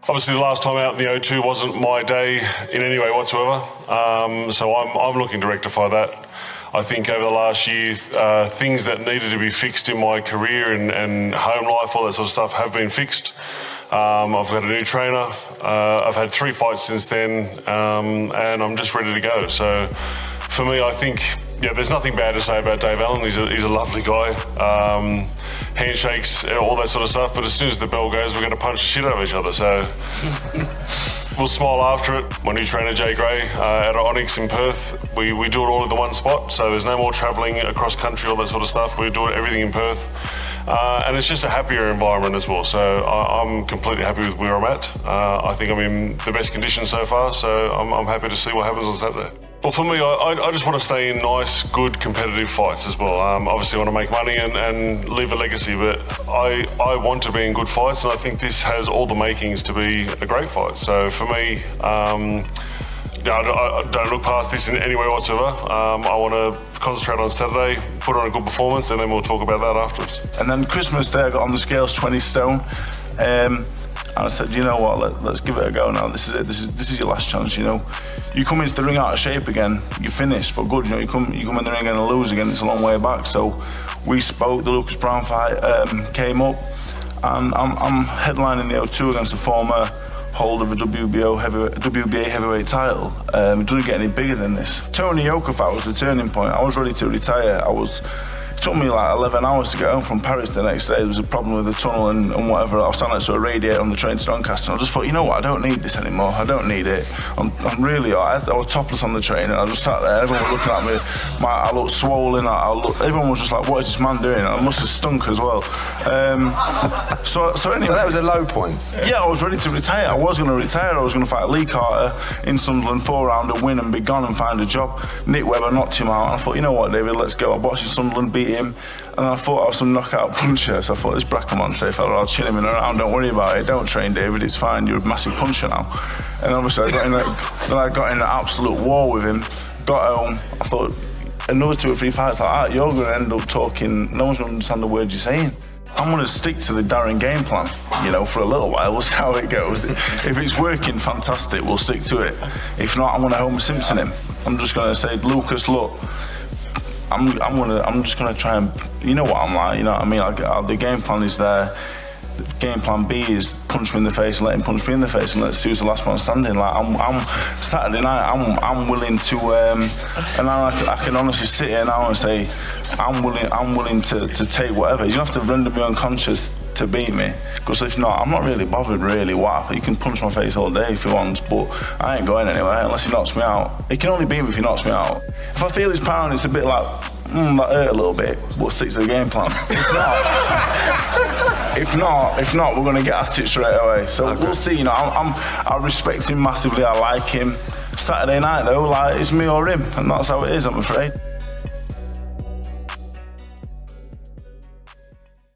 Obviously, the last time out in the O2 wasn't my day in any way whatsoever, so I'm looking to rectify that. I think over the last year, things that needed to be fixed in my career and home life, all that sort of stuff, have been fixed. I've got a new trainer. I've had 3 fights since then, and I'm just ready to go. So for me, I think, there's nothing bad to say about Dave Allen. He's a lovely guy. Handshakes, all that sort of stuff. But as soon as the bell goes, we're going to punch the shit out of each other. So we'll smile after it. My new trainer, Jay Gray, out of Onyx in Perth. We do it all in the one spot. So there's no more travelling across country, all that sort of stuff. We do everything in Perth. And it's just a happier environment as well. So I'm completely happy with where I'm at. I think I'm in the best condition so far. So I'm happy to see what happens on Saturday. Well, for me, I just want to stay in nice, good, competitive fights as well. Obviously, I want to make money and leave a legacy, but I want to be in good fights, and I think this has all the makings to be a great fight. So for me, I don't look past this in any way whatsoever. I want to concentrate on Saturday, put on a good performance, and then we'll talk about that afterwards. And then Christmas Day, I got on the scales 20 stone. And I said, you know what, let's give it a go now. This is it. This is your last chance, You come into the ring out of shape again, you're finished for good. You come in the ring and lose again, it's a long way back. So we spoke, the Lucas Browne fight came up, and I'm headlining the O2 against a former holder of a WBA heavyweight title. It doesn't get any bigger than this. Tony Yoka fight was the turning point. I was ready to retire. It took me like 11 hours to get home from Paris the next day. There was a problem with the tunnel and whatever. I was standing next to a radiator on the train to Doncaster, and I just thought, you know what, I don't need this anymore. I don't need it. I was topless on the train, and I just sat there. Everyone was looking at me. I looked swollen. Everyone was just like, what is this man doing? I must have stunk as well. So anyway. But that was a low point. Yeah, I was ready to retire. I was going to retire. I was going to fight Lee Carter in Sunderland, 4-rounder, win and be gone and find a job. Nick Webber knocked him out, and I thought, you know what, David, let's go. I boxed in Sunderland, beat him, and then I thought I was some knockout puncher. So I thought, this Bracamonte fella, I'll chill him in around, don't worry about it, don't train, David, it's fine, you're a massive puncher now. And obviously I got in an absolute war with him, got home, I thought, another 2 or 3 fights like that, you're going to end up talking, no one's going to understand the words you're saying. I'm going to stick to the Darren game plan, for a little while. We'll see how it goes. If it's working, fantastic, we'll stick to it. If not, I'm going to Homer Simpson him. I'm just going to say, Lucas, look, I'm just going to try and, you know what I'm like, you know what I mean? The game plan is there. The game plan B is punch me in the face and let him punch me in the face and let's see who's the last man standing. Like I'm Saturday night, I'm willing to, and I can honestly sit here now and say, I'm willing to take whatever. You don't have to render me unconscious to beat me, because if not, I'm not really bothered really what happened. You can punch my face all day if he wants, but I ain't going anywhere unless he knocks me out. He can only beat me if he knocks me out. If I feel his pound, it's a bit like, that hurt a little bit, but stick to the game plan. If not, we're going to get at it straight away. So okay. We'll see. I respect him massively. I like him. Saturday night though, it's me or him, and that's how it is, I'm afraid.